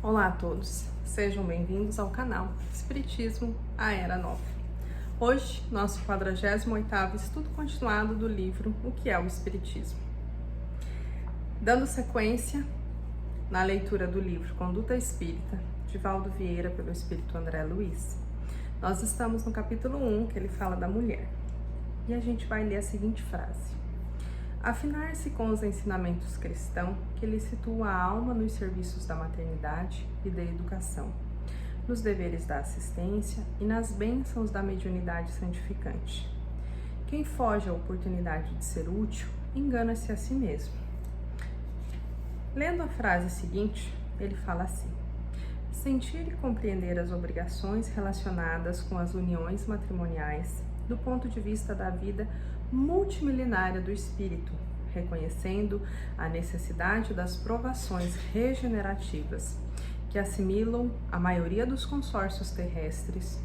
Olá a todos, sejam bem-vindos ao canal Espiritismo, a Era Nova. Hoje, nosso 48º estudo continuado do livro O que é o Espiritismo. Dando sequência na leitura do livro Conduta Espírita, de Valdo Vieira, pelo Espírito André Luiz, nós estamos no capítulo 1, que ele fala da mulher. E a gente vai ler a seguinte frase: afinar-se com os ensinamentos cristãos que lhe situa a alma nos serviços da maternidade e da educação, nos deveres da assistência e nas bênçãos da mediunidade santificante. Quem foge à oportunidade de ser útil, engana-se a si mesmo. Lendo a frase seguinte, ele fala assim: sentir e compreender as obrigações relacionadas com as uniões matrimoniais do ponto de vista da vida multimilenária do espírito, reconhecendo a necessidade das provações regenerativas que assimilam a maioria dos consórcios terrestres.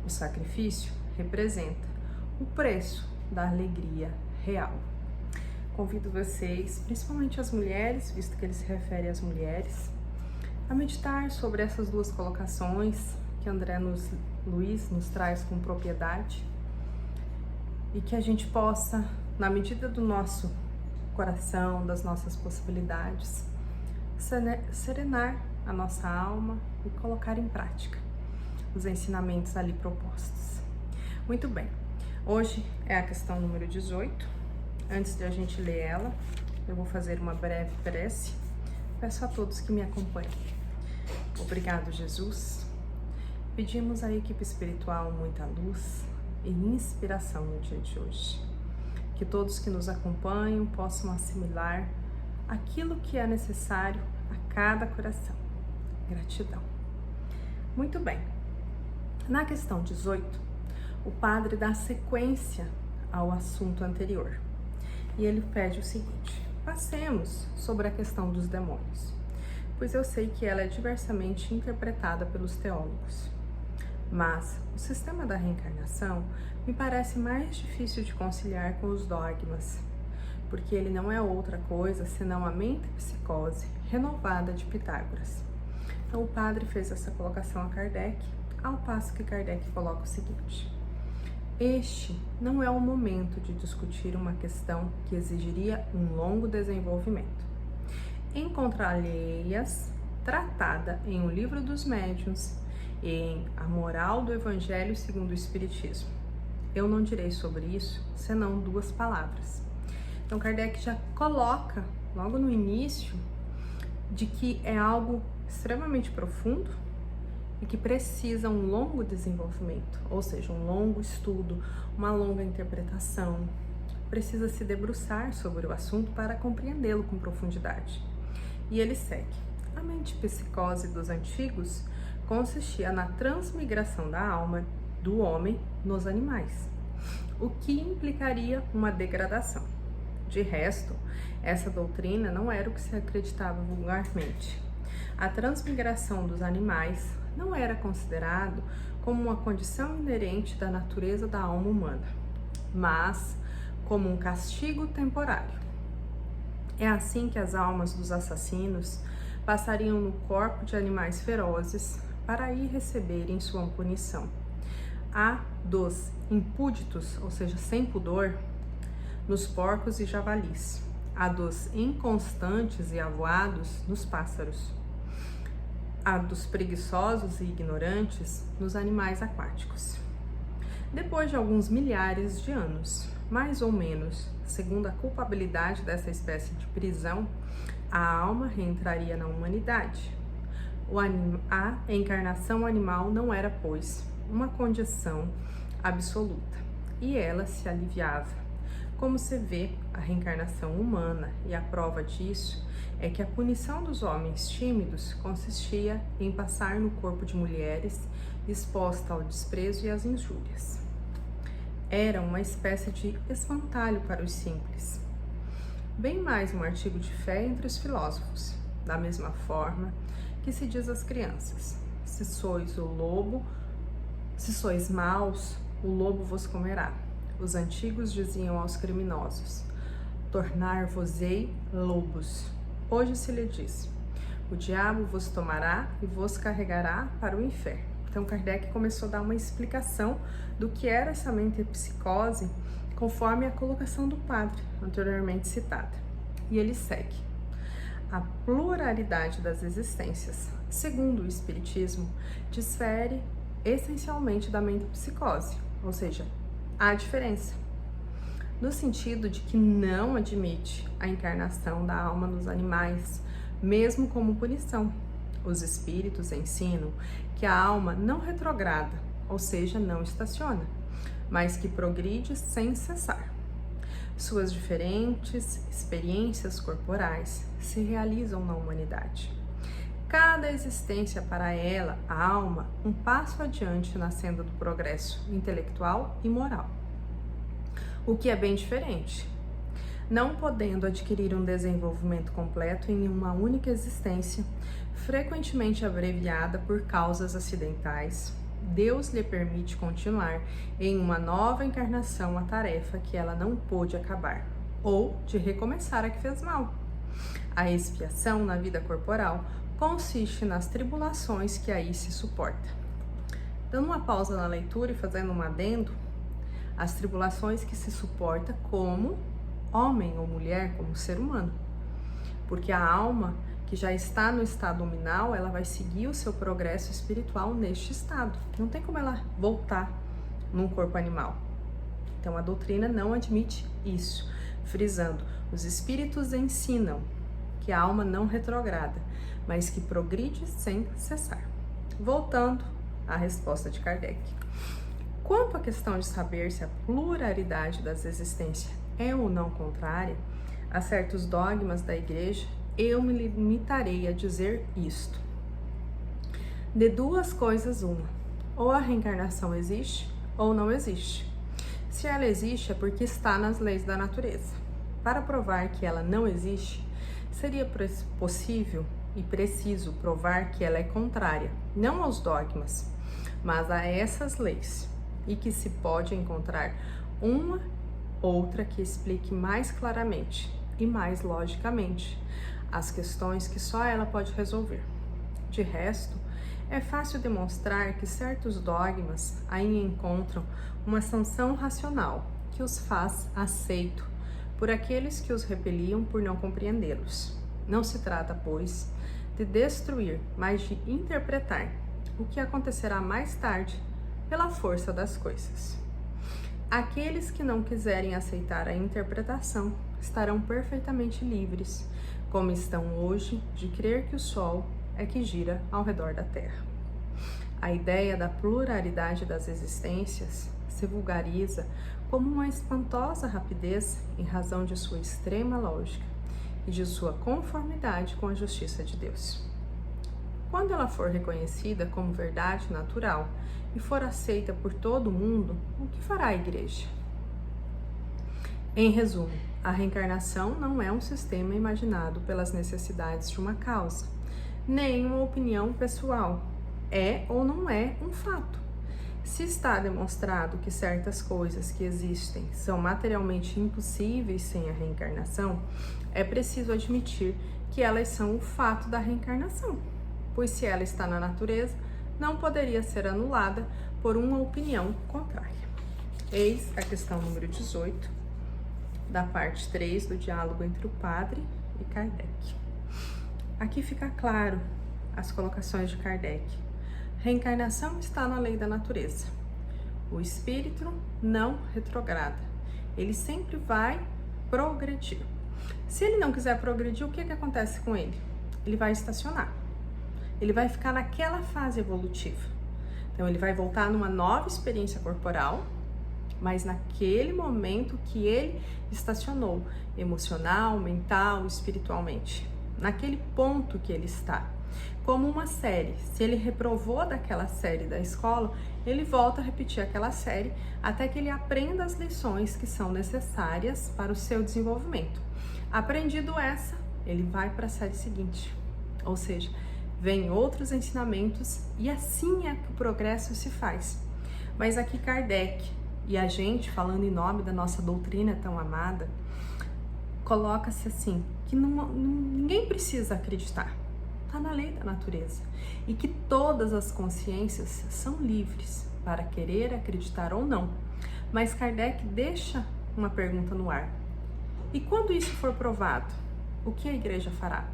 O sacrifício representa o preço da alegria real. Convido vocês, principalmente as mulheres, visto que ele se refere às mulheres, a meditar sobre essas duas colocações que André Luiz nos traz com propriedade, e que a gente possa, na medida do nosso coração, das nossas possibilidades, serenar a nossa alma e colocar em prática os ensinamentos ali propostos. Muito bem, hoje é a questão número 18. Antes de a gente ler ela, eu vou fazer uma breve prece. Peço a todos que me acompanhem. Obrigado, Jesus. Pedimos à equipe espiritual muita luz e inspiração no dia de hoje. Que todos que nos acompanham possam assimilar aquilo que é necessário a cada coração. Gratidão. Muito bem. Na questão 18, o padre dá sequência ao assunto anterior. E ele pede o seguinte: passemos sobre a questão dos demônios, pois eu sei que ela é diversamente interpretada pelos teólogos. Mas o sistema da reencarnação me parece mais difícil de conciliar com os dogmas, porque ele não é outra coisa senão a metempsicose renovada de Pitágoras. Então o padre fez essa colocação a Kardec, ao passo que Kardec coloca o seguinte: este não é o momento de discutir uma questão que exigiria um longo desenvolvimento. Encontrá-las tratada em O Livro dos Médiuns e em A Moral do Evangelho segundo o Espiritismo. Eu não direi sobre isso senão duas palavras. Então Kardec já coloca logo no início de que é algo extremamente profundo e que precisa um longo desenvolvimento, ou seja, um longo estudo, uma longa interpretação. Precisa se debruçar sobre o assunto para compreendê-lo com profundidade. E ele segue: a metempsicose dos antigos consistia na transmigração da alma do homem nos animais, o que implicaria uma degradação. De resto, essa doutrina não era o que se acreditava vulgarmente. A transmigração dos animais não era considerado como uma condição inerente da natureza da alma humana, mas como um castigo temporário. É assim que as almas dos assassinos passariam no corpo de animais ferozes para aí receberem sua punição. A dos impúditos, ou seja, sem pudor, nos porcos e javalis. A dos inconstantes e avoados, nos pássaros. A dos preguiçosos e ignorantes, nos animais aquáticos. Depois de alguns milhares de anos, mais ou menos, segundo a culpabilidade dessa espécie de prisão, a alma reentraria na humanidade. A encarnação animal não era, pois, uma condição absoluta, e ela se aliviava. Como se vê, a reencarnação humana, e a prova disso é que a punição dos homens tímidos consistia em passar no corpo de mulheres exposta ao desprezo e às injúrias. Era uma espécie de espantalho para os simples. Bem mais um artigo de fé entre os filósofos, da mesma forma que se diz às crianças: se sois maus, o lobo vos comerá. Os antigos diziam aos criminosos: tornar-vos-ei lobos. Hoje se lhe diz: O diabo vos tomará e vos carregará para o inferno. Então Kardec começou a dar uma explicação do que era essa metempsicose, conforme a colocação do padre, anteriormente citada. E ele segue. A pluralidade das existências, segundo o Espiritismo, difere essencialmente da metempsicose, ou seja, há diferença, no sentido de que não admite a encarnação da alma nos animais, mesmo como punição. Os espíritos ensinam que a alma não retrograda, ou seja, não estaciona, mas que progride sem cessar. Suas diferentes experiências corporais se realizam na humanidade. Cada existência para ela, a alma, um passo adiante na senda do progresso intelectual e moral. O que é bem diferente. Não podendo adquirir um desenvolvimento completo em uma única existência, frequentemente abreviada por causas acidentais, Deus lhe permite continuar em uma nova encarnação a tarefa que ela não pôde acabar, ou de recomeçar a que fez mal. A expiação na vida corporal consiste nas tribulações que aí se suporta. Dando uma pausa na leitura e fazendo um adendo, as tribulações que se suporta como homem ou mulher, como ser humano. Porque a alma que já está no estado nominal, ela vai seguir o seu progresso espiritual neste estado. Não tem como ela voltar num corpo animal. Então a doutrina não admite isso, frisando, os espíritos ensinam que a alma não retrograda, mas que progride sem cessar. Voltando à resposta de Kardec. Quanto à questão de saber se a pluralidade das existências é ou não contrária a certos dogmas da Igreja, eu me limitarei a dizer isto. De duas coisas uma, ou a reencarnação existe ou não existe. Se ela existe é porque está nas leis da natureza. Para provar que ela não existe, seria possível e preciso provar que ela é contrária, não aos dogmas, mas a essas leis, e que se pode encontrar uma outra que explique mais claramente e mais logicamente as questões que só ela pode resolver. De resto, é fácil demonstrar que certos dogmas aí encontram uma sanção racional que os faz aceito por aqueles que os repeliam por não compreendê-los. Não se trata, pois, de destruir, mas de interpretar o que acontecerá mais tarde pela força das coisas. Aqueles que não quiserem aceitar a interpretação estarão perfeitamente livres, como estão hoje, de crer que o Sol é que gira ao redor da Terra. A ideia da pluralidade das existências se vulgariza como uma espantosa rapidez em razão de sua extrema lógica e de sua conformidade com a justiça de Deus. Quando ela for reconhecida como verdade natural e for aceita por todo mundo, o que fará a Igreja? Em resumo, a reencarnação não é um sistema imaginado pelas necessidades de uma causa, nem uma opinião pessoal. É ou não é um fato. Se está demonstrado que certas coisas que existem são materialmente impossíveis sem a reencarnação, é preciso admitir que elas são o fato da reencarnação, pois se ela está na natureza, não poderia ser anulada por uma opinião contrária. Eis a questão número 18, da parte 3 do diálogo entre o padre e Kardec. Aqui fica claro as colocações de Kardec. Reencarnação está na lei da natureza. O espírito não retrograda. Ele sempre vai progredir. Se ele não quiser progredir, o que acontece com ele? Ele vai estacionar. Ele vai ficar naquela fase evolutiva. Então, ele vai voltar numa nova experiência corporal, mas naquele momento que ele estacionou, emocional, mental, espiritualmente. Naquele ponto que ele está. Como uma série, se ele reprovou daquela série da escola, ele volta a repetir aquela série até que ele aprenda as lições que são necessárias para o seu desenvolvimento. Aprendido essa, ele vai para a série seguinte, ou seja, vem outros ensinamentos e assim é que o progresso se faz. Mas aqui Kardec e a gente, falando em nome da nossa doutrina tão amada, coloca-se assim, que ninguém precisa acreditar. está na lei da natureza. E que todas as consciências são livres para querer acreditar ou não. Mas Kardec deixa uma pergunta no ar. E quando isso for provado, o que a igreja fará?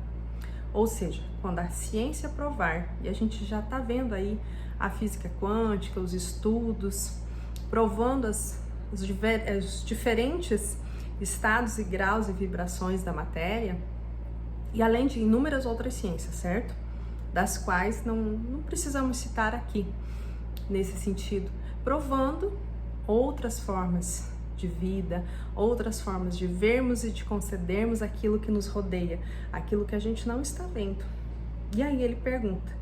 Ou seja, quando a ciência provar, e a gente já está vendo aí a física quântica, os estudos, provando os diferentes estados e graus e vibrações da matéria, e além de inúmeras outras ciências, certo? Das quais não precisamos citar aqui, nesse sentido, provando outras formas de vida, outras formas de vermos e de concedermos aquilo que nos rodeia, aquilo que a gente não está vendo. E aí ele pergunta,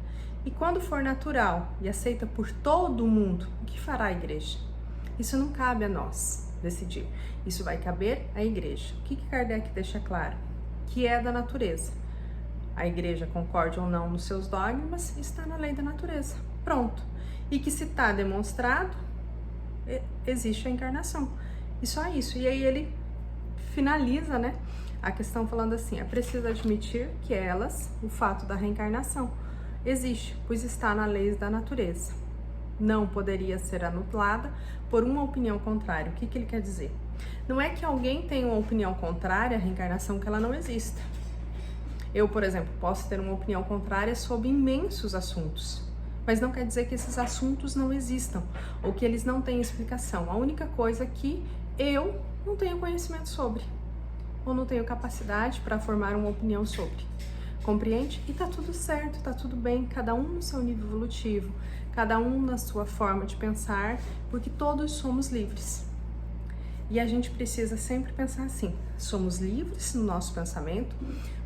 e quando for natural e aceita por todo mundo, o que fará a igreja? Isso não cabe a nós decidir, isso vai caber à igreja. O que Kardec deixa claro? Que é da natureza. A igreja concorde ou não nos seus dogmas, está na lei da natureza. Pronto. E que se está demonstrado, existe a encarnação. E só isso. E aí ele finaliza, né, a questão falando assim, é preciso admitir que elas, o fato da reencarnação, existe, pois está na lei da natureza. Não poderia ser anulada por uma opinião contrária. O que ele quer dizer? Não é que alguém tenha uma opinião contrária à reencarnação que ela não exista. Eu, por exemplo, posso ter uma opinião contrária sobre imensos assuntos, mas não quer dizer que esses assuntos não existam ou que eles não têm explicação. A única coisa que eu não tenho conhecimento sobre, ou não tenho capacidade para formar uma opinião sobre. Compreende? E tá tudo certo, tá tudo bem, cada um no seu nível evolutivo, cada um na sua forma de pensar, porque todos somos livres. E a gente precisa sempre pensar assim, somos livres no nosso pensamento,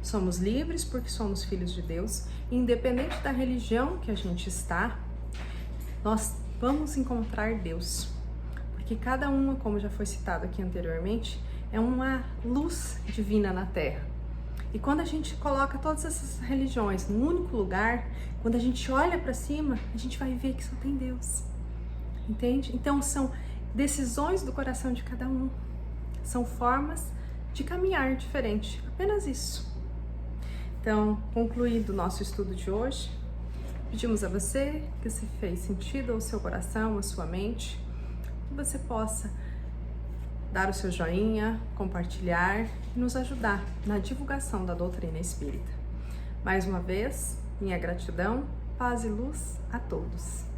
somos livres porque somos filhos de Deus, e independente da religião que a gente está, nós vamos encontrar Deus. Porque cada uma, como já foi citado aqui anteriormente, é uma luz divina na Terra. E quando a gente coloca todas essas religiões num único lugar, quando a gente olha para cima, a gente vai ver que só tem Deus. Entende? Então são decisões do coração de cada um. São formas de caminhar diferente. Apenas isso. Então, concluído o nosso estudo de hoje, pedimos a você que se fez sentido ao seu coração, à sua mente, que você possa dar o seu joinha, compartilhar e nos ajudar na divulgação da doutrina espírita. Mais uma vez, minha gratidão, paz e luz a todos.